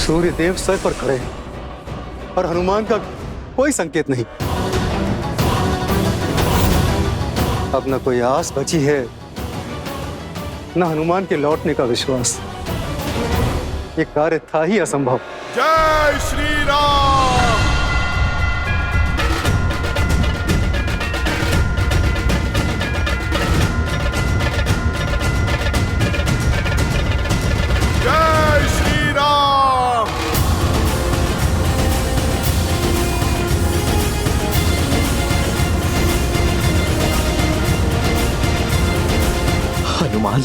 सूर्य देव sir पर खड़े हैं और हनुमान का कोई संकेत नहीं। अब न कोई आस बची है, न हनुमान के लौटने का विश्वास। ये कार्य था ही असंभव। जय श्री राम। जय श्री राम। हनुमान,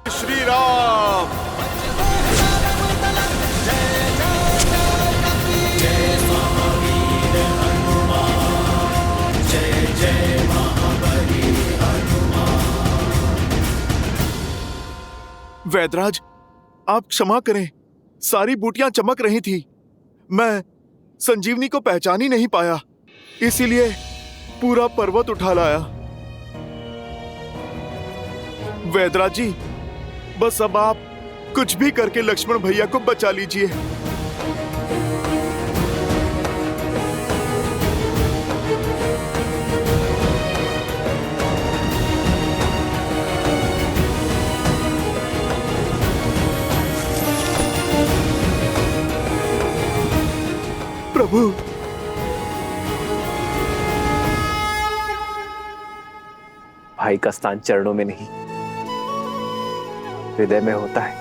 श्री राम। वैदराज, आप क्षमा करें, सारी बूटियां चमक रही थी। मैं संजीवनी को पहचान ही नहीं पाया, इसीलिए पूरा पर्वत उठा लाया। वैदराज जी, बस अब आप कुछ भी करके लक्ष्मण भैया को बचा लीजिए। प्रभु, भाई का स्थान चरणों में नहीं, हृदय में होता है।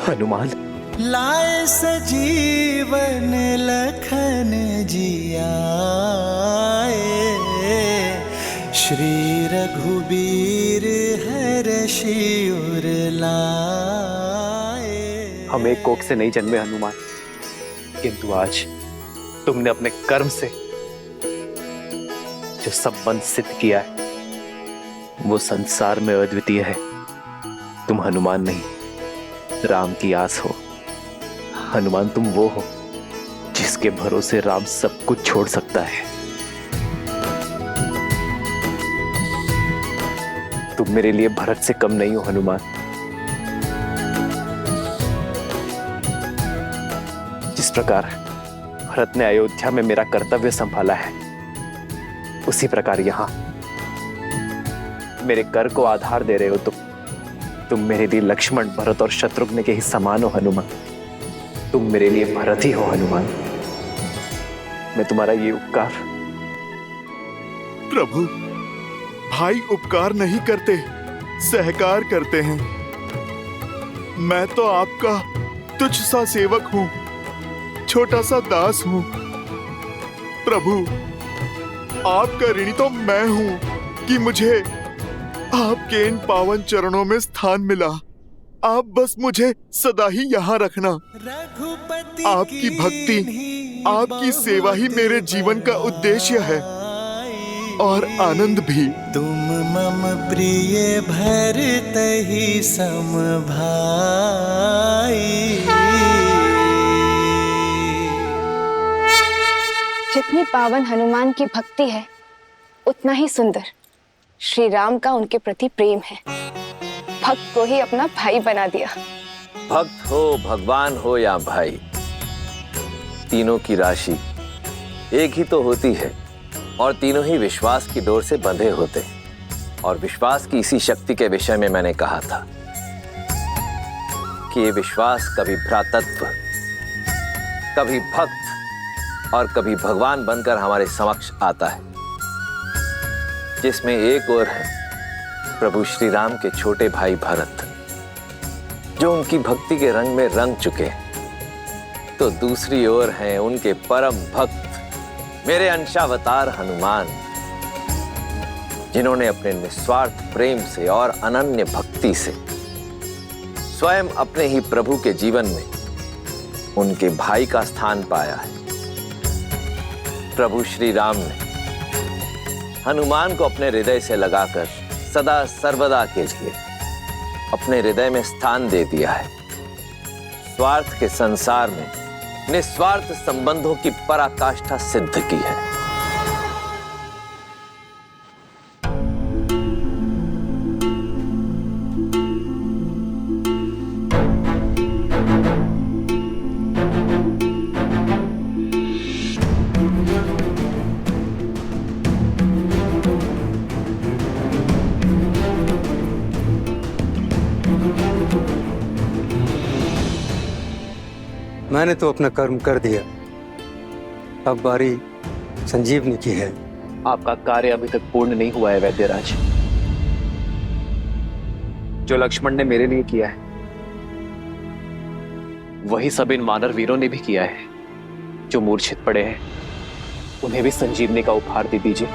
हनुमान, लाए सजीवन लखन जियाए, श्री रघुबीर हर्षि उर लाए। हम एक कोख से नहीं जन्मे हनुमान, किंतु आज तुमने अपने कर्म से जो संबंध सिद्ध किया है वो संसार में अद्वितीय है। तुम हनुमान नहीं, राम की आस हो। हनुमान, तुम वो हो जिसके भरोसे राम सब कुछ छोड़ सकता है। तुम मेरे लिए भरत से कम नहीं हो हनुमान। जिस प्रकार भरत ने अयोध्या में मेरा कर्तव्य संभाला है, उसी प्रकार यहां मेरे कर को आधार दे रहे हो। तुम मेरे लिए लक्ष्मण, भरत और शत्रुघ्न के ही समान हो हनुमान। तुम मेरे लिए भरत ही हो हनुमान। मैं तुम्हारा ये उपकार। प्रभु, भाई उपकार नहीं करते, सहकार करते हैं। मैं तो आपका तुच्छ सा सेवक हूं, छोटा सा दास हूं। प्रभु, आपका ऋणी तो मैं हूं कि मुझे आपके इन पावन चरणों में स्थान मिला। आप बस मुझे सदा ही यहाँ रखना। आपकी भक्ति, आपकी सेवा ही मेरे जीवन का उद्देश्य है और आनंद भी। तुम मम प्रिय भरत ही सम भाई। जितनी पावन हनुमान की भक्ति है, उतना ही सुंदर श्री राम का उनके प्रति प्रेम है। भक्त को ही अपना भाई बना दिया। भक्त हो, भगवान हो या भाई, तीनों की राशि एक ही तो होती है और तीनों ही विश्वास की डोर से बंधे होते हैं। और विश्वास की इसी शक्ति के विषय में मैंने कहा था कि ये विश्वास कभी भ्रातृत्व, कभी भक्त और कभी भगवान बनकर हमारे समक्ष आता है, जिसमें एक और है प्रभु श्री राम के छोटे भाई भरत, जो उनकी भक्ति के रंग में रंग चुके, तो दूसरी ओर हैं उनके परम भक्त मेरे अंशावतार हनुमान, जिन्होंने अपने निस्वार्थ प्रेम से और अनन्य भक्ति से स्वयं अपने ही प्रभु के जीवन में उनके भाई का स्थान पाया है। प्रभु श्री राम ने हनुमान को अपने हृदय से लगाकर सदा सर्वदा के लिए अपने हृदय में स्थान दे दिया है। स्वार्थ के संसार में निस्वार्थ संबंधों की पराकाष्ठा सिद्ध की है। मैंने तो अपना कर्म कर दिया, अब बारी संजीवनी की है। आपका कार्य अभी तक पूर्ण नहीं हुआ है वैद्यराज। जो लक्ष्मण ने मेरे लिए किया है वही सब इन वानर वीरों ने भी किया है। जो मूर्छित पड़े हैं उन्हें भी संजीवनी का उपहार दे दीजिए।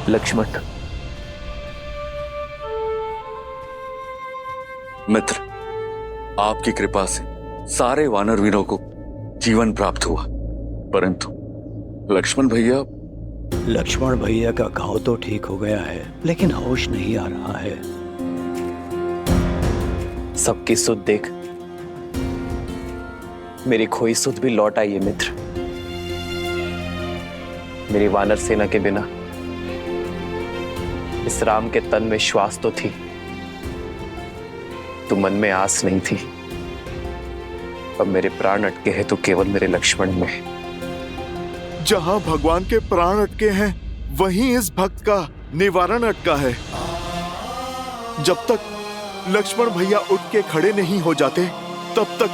लक्ष्मण, मित्र, आपकी कृपा से सारे वानर वीरों को जीवन प्राप्त हुआ, परंतु लक्ष्मण भैया का घाव तो ठीक हो गया है, लेकिन होश नहीं आ रहा है। सबकी सुध देख मेरी खोई सुध भी लौट आई है मित्र। मेरी वानर सेना के बिना इस राम के तन में श्वास तो थी, तो मन में आस नहीं थी। अब मेरे प्राण अटके हैं तो केवल मेरे लक्ष्मण में। जहां भगवान के प्राण अटके हैं वहीं इस भक्त का निवारण अटका है। जब तक लक्ष्मण भैया उठ के खड़े नहीं हो जाते तब तक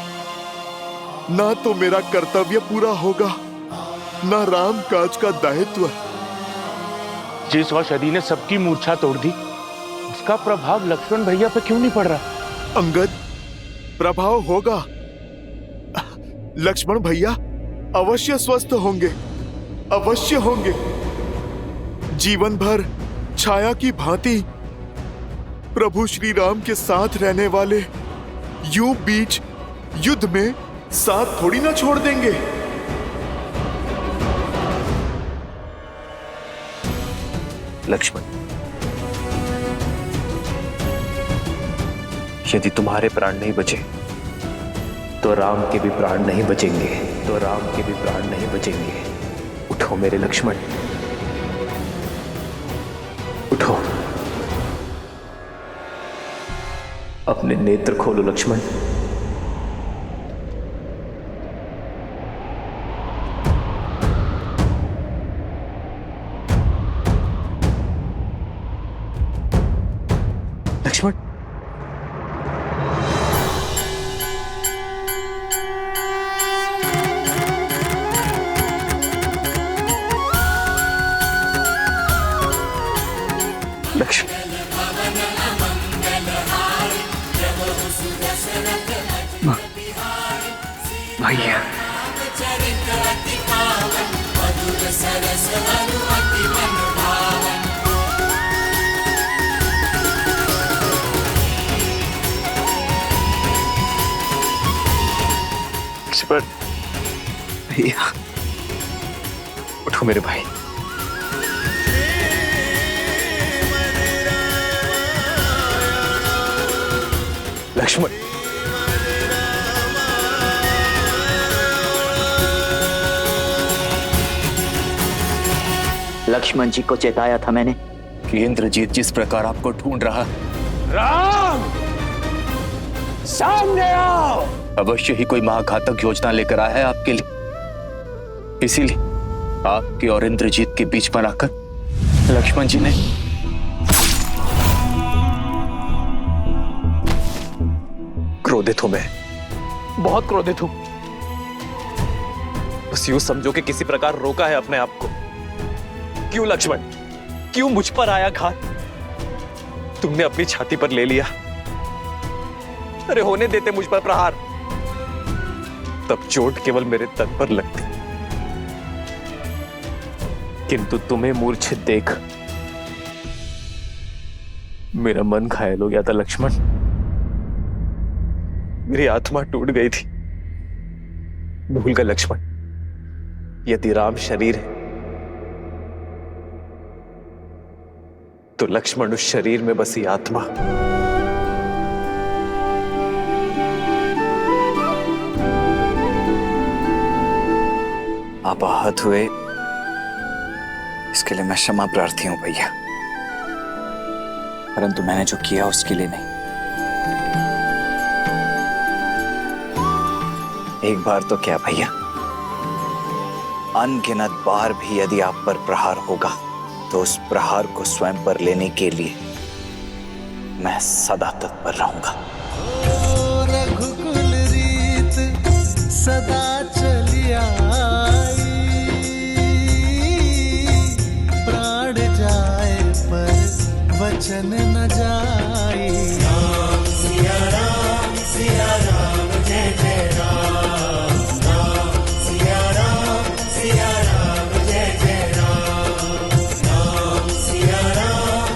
ना तो मेरा कर्तव्य पूरा होगा, ना राम काज का दायित्व। जिस औषधि ने सबकी मूर्छा तोड़ दी, उसका प्रभाव लक्ष्मण भैया पे क्यों नहीं पड़ रहा? अंगद, प्रभाव होगा। लक्ष्मण भैया अवश्य स्वस्थ होंगे, अवश्य होंगे। जीवन भर छाया की भांति प्रभु श्री राम के साथ रहने वाले यूं बीच युद्ध में साथ थोड़ी ना छोड़ देंगे। लक्ष्मण, यदि तुम्हारे प्राण नहीं बचे तो राम के भी प्राण नहीं बचेंगे। उठो मेरे लक्ष्मण, उठो, अपने नेत्र खोलो लक्ष्मण। लक्ष्मण, भैया, भैया, उठो मेरे भाई। लक्ष्मण, लक्ष्मण जी को चेताया था मैंने कि इंद्रजीत जिस प्रकार आपको ढूंढ रहा। राम, सामने आओ। अवश्य ही कोई महाघातक योजना लेकर आया है आपके लिए, इसीलिए आपके और इंद्रजीत के बीच बनाकर लक्ष्मण जी ने क्रोधित हूं मैं, बहुत क्रोधित हूं। बस यूं समझो कि किसी प्रकार रोका है अपने आप को। क्यों लक्ष्मण, क्यों मुझ पर आया घात? तुमने अपनी छाती पर ले लिया। अरे होने देते मुझ पर प्रहार, तब चोट केवल मेरे तन पर लगती, किंतु तुम्हें मूर्छित देख मेरा मन घायल हो गया था लक्ष्मण। मेरी आत्मा टूट गई थी। भूल गए लक्ष्मण, यदि राम शरीर है तो लक्ष्मण उस शरीर में बसी आत्मा। आप आहत हुए, इसके लिए मैं क्षमा प्रार्थी हूं भैया, परंतु मैंने जो किया उसके लिए नहीं। एक बार तो क्या भैया, अनगिनत बार भी यदि आप पर प्रहार होगा तो उस प्रहार को स्वयं पर लेने के लिए मैं सदा तत्पर रहूंगा। रघुकुल रीत सदा चली आई, प्राण जाए पर वचन न जाई। राम सिया राम जय जय राम, राम सिया राम जय जय राम, राम सिया राम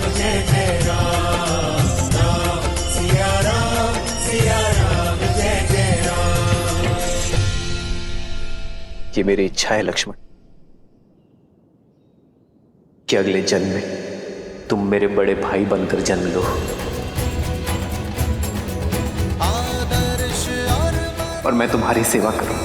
जय जय राम, राम सिया राम जय जय राम। ये मेरी इच्छा है लक्ष्मण कि अगले जन्म में तुम मेरे बड़े भाई बनकर जन्म लो और मैं तुम्हारी सेवा करूं।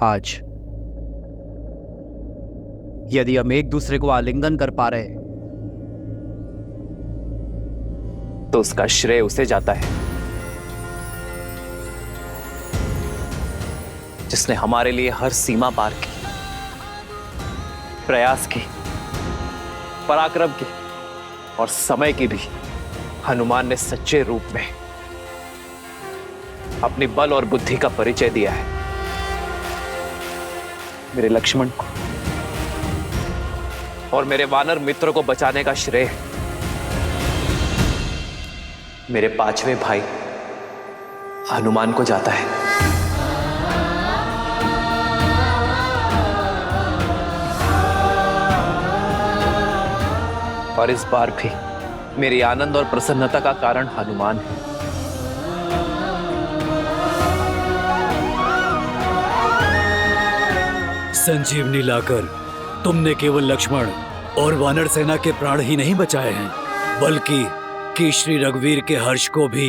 आज यदि हम एक दूसरे को आलिंगन कर पा रहे तो उसका श्रेय उसे जाता है जिसने हमारे लिए हर सीमा पार की, प्रयास की, पराक्रम की और समय की भी। हनुमान ने सच्चे रूप में अपनी बल और बुद्धि का परिचय दिया है। मेरे लक्ष्मण को और मेरे वानर मित्रों को बचाने का श्रेय मेरे पांचवें भाई हनुमान को जाता है। और इस बार भी मेरी आनंद और प्रसन्नता का कारण हनुमान है। संजीवनी लाकर तुमने केवल लक्ष्मण और वानर सेना के प्राण ही नहीं बचाए हैं, बल्कि कि श्री रघुवीर के हर्ष को भी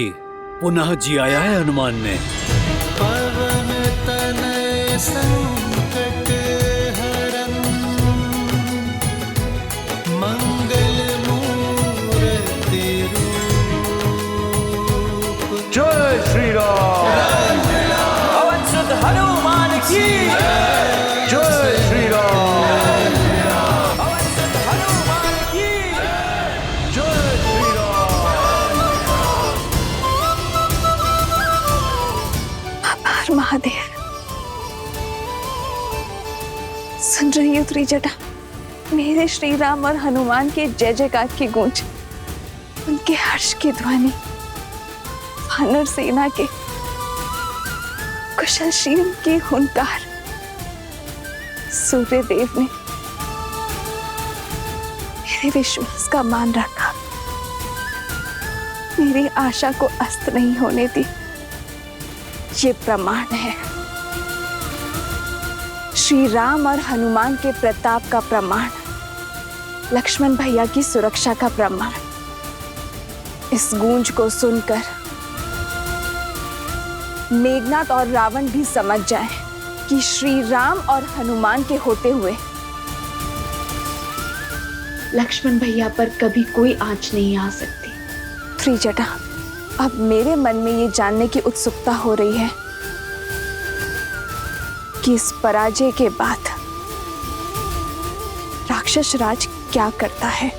पुनः जियाया है हनुमान ने। पवन तनय संकट हरन, मंगल मूर्ति रूप। जय श्री राम। पवन सुत हनुमान की जय श्री राम। पवन सुत हनुमान की जय श्री राम। आभार महादेव। सुन रही हो त्रिजटा, मेरे श्री राम और हनुमान के जय जयकार की गूंज, उनके हर्ष की ध्वनि, वानर सेना के कुशलशील की हुंकार। सूर्य देव ने मेरे विश्वास का मान रखा, मेरी आशा को अस्त नहीं होने दी। ये प्रमाण है, श्री राम और हनुमान के प्रताप का प्रमाण, लक्ष्मण भैया की सुरक्षा का प्रमाण। इस गूंज को सुनकर मेघनाथ और रावण भी समझ जाएं कि श्री राम और हनुमान के होते हुए लक्ष्मण भैया पर कभी कोई आंच नहीं आ सकती। त्रिजटा, अब मेरे मन में ये जानने की उत्सुकता हो रही है कि इस पराजय के बाद राक्षस राज क्या करता है।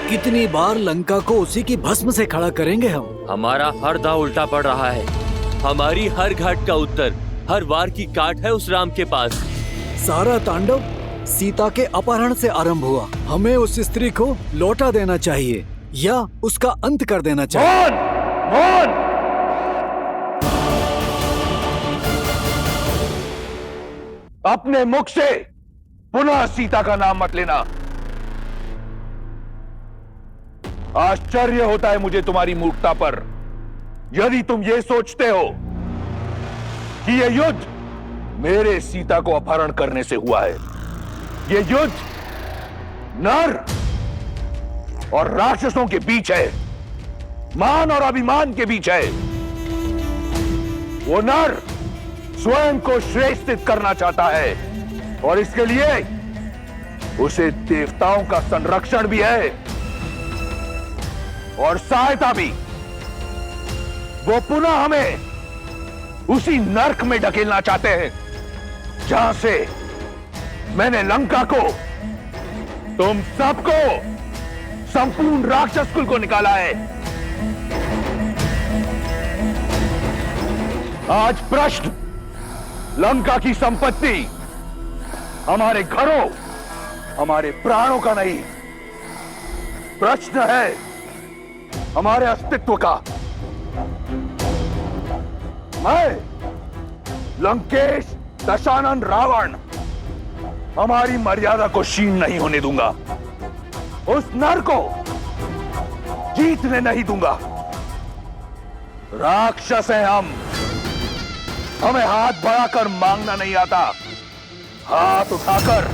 कितनी बार लंका को उसी की भस्म से खड़ा करेंगे हम? हमारा हर दांव उल्टा पड़ रहा है। हमारी हर घाट का उत्तर, हर वार की काट है उस राम के पास। सारा तांडव सीता के अपहरण से आरंभ हुआ। हमें उस स्त्री को लौटा देना चाहिए या उसका अंत कर देना चाहिए। मौन! अपने मुख से पुनः सीता का नाम मत लेना। आश्चर्य होता है मुझे तुम्हारी मूर्खता पर। यदि तुम ये सोचते हो कि यह युद्ध मेरे सीता को अपहरण करने से हुआ है, यह युद्ध नर और राक्षसों के बीच है, मान और अभिमान के बीच है। वो नर स्वयं को श्रेष्ठ करना चाहता है और इसके लिए उसे देवताओं का संरक्षण भी है और सहायता भी। वो पुनः हमें उसी नर्क में ढकेलना चाहते हैं जहां से मैंने लंका को, तुम सबको, संपूर्ण राक्षस कुल को निकाला है। आज प्रश्न लंका की संपत्ति, हमारे घरों, हमारे प्राणों का नहीं, प्रश्न है हमारे अस्तित्व का। मैं लंकेश दशानन रावण हमारी मर्यादा को क्षीण नहीं होने दूंगा। उस नर को जीतने नहीं दूंगा। राक्षस हैं हम, हमें हाथ बढ़ाकर मांगना नहीं आता, हाथ उठाकर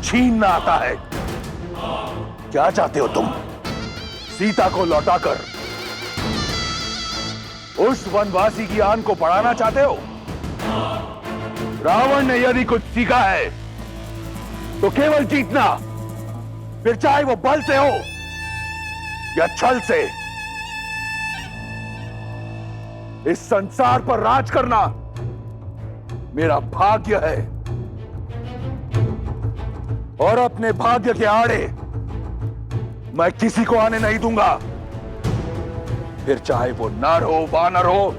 छीनना आता है। क्या चाहते हो तुम? सीता को लौटाकर उस वनवासी की आन को बढ़ाना चाहते हो? रावण ने यदि कुछ सीखा है तो केवल जीतना, फिर चाहे वो बल से हो या छल से। इस संसार पर राज करना मेरा भाग्य है और अपने भाग्य के आड़े मैं किसी को आने नहीं दूंगा, फिर चाहे वो नर हो, वानर हो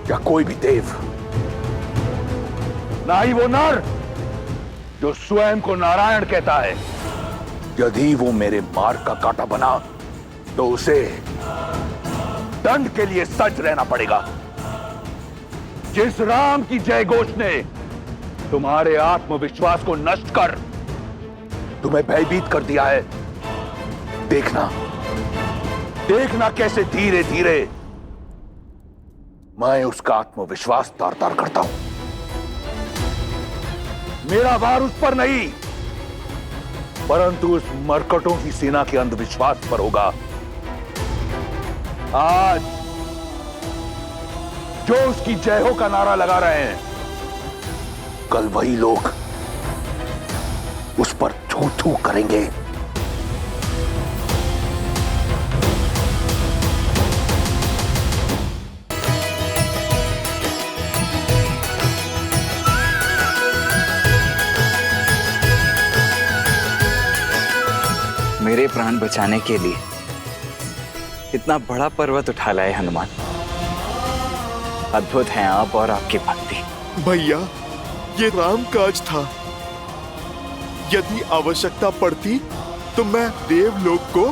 या कोई भी देव। ना ही वो नर जो स्वयं को नारायण कहता है। यदि वो मेरे मार्ग का कांटा बना तो उसे दंड के लिए सज्ज रहना पड़ेगा। जिस राम की जय घोष ने तुम्हारे आत्मविश्वास को नष्ट कर तुम्हें भयभीत कर दिया है, देखना, देखना कैसे धीरे धीरे मैं उसका आत्मविश्वास तार तार करता हूं। मेरा वार उस पर नहीं, परंतु उस मरकटों की सेना के अंधविश्वास पर होगा। आज जो उसकी जय हो का नारा लगा रहे हैं, कल वही लोग उस पर थू थू करेंगे। मेरे प्राण बचाने के लिए इतना बड़ा पर्वत उठा लाए हनुमान। अद्भुत हैं आप और आपकी भक्ति। भैया, ये राम काज था। यदि आवश्यकता पड़ती तो मैं देवलोक को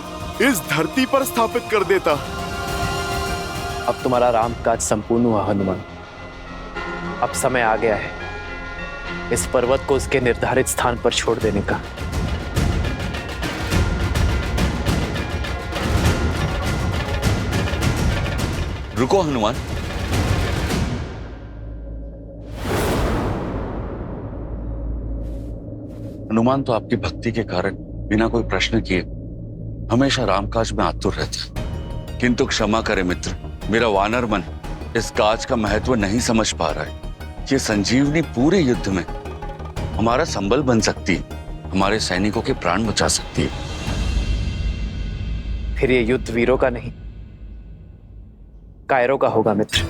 इस धरती पर स्थापित कर देता। अब तुम्हारा राम काज संपूर्ण हुआ हनुमान। अब समय आ गया है इस पर्वत को उसके निर्धारित स्थान पर छोड़ देने का। रुको हनुमान, हनुमान तो आपकी भक्ति के कारण बिना कोई प्रश्न किए हमेशा रामकाज में आतुर रहता है। किंतु क्षमा करे मित्र, मेरा वानर मन इस काज का महत्व नहीं समझ पा रहा है। ये संजीवनी पूरे युद्ध में हमारा संबल बन सकती है, हमारे सैनिकों के प्राण बचा सकती है। फिर ये युद्ध वीरों का नहीं, कायरों का होगा मित्र।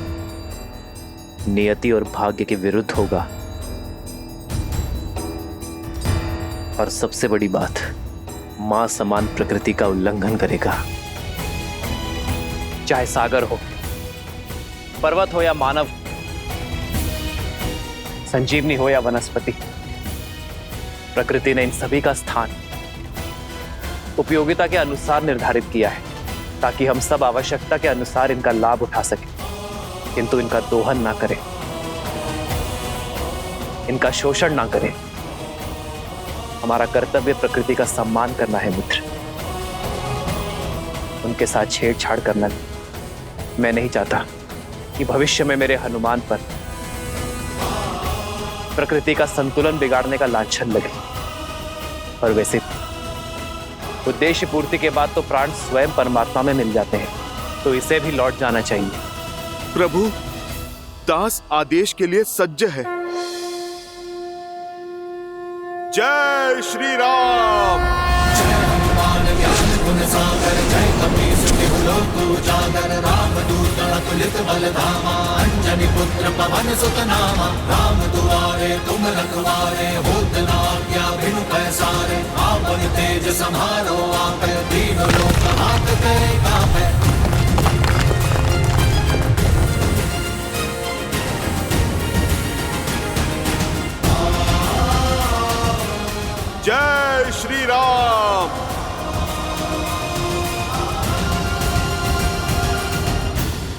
नियति और भाग्य के विरुद्ध होगा। और सबसे बड़ी बात, मां समान प्रकृति का उल्लंघन करेगा। चाहे सागर हो, पर्वत हो या मानव, संजीवनी हो या वनस्पति, प्रकृति ने इन सभी का स्थान उपयोगिता के अनुसार निर्धारित किया है, ताकि हम सब आवश्यकता के अनुसार इनका लाभ उठा सकें, किंतु इनका दोहन ना करें, इनका शोषण ना करें। हमारा कर्तव्य प्रकृति का सम्मान करना है मित्र, उनके साथ छेड़छाड़ करना नहीं। मैं नहीं चाहता कि भविष्य में मेरे हनुमान पर प्रकृति का संतुलन बिगाड़ने का लांछन लगे। और वैसे उद्देश्य पूर्ति के बाद तो प्राण स्वयं परमात्मा में मिल जाते हैं, तो इसे भी लौट जाना चाहिए। प्रभु, दास आदेश के लिए सज्ज है। जय श्री राम। जय हनुमान ज्ञान गुण सागर, जय कपीस तिहु लोक उजागर, राम दूत अतुलित बल धामा, अंजनी पुत्र पवन सुत नामा, राम दुआरे तुम रखवारे, होत न आज्ञा बिनु पैसारे, आपन तेज सम्हारो आपे, तीनों लोक हाथ करे कापे। जय श्री राम।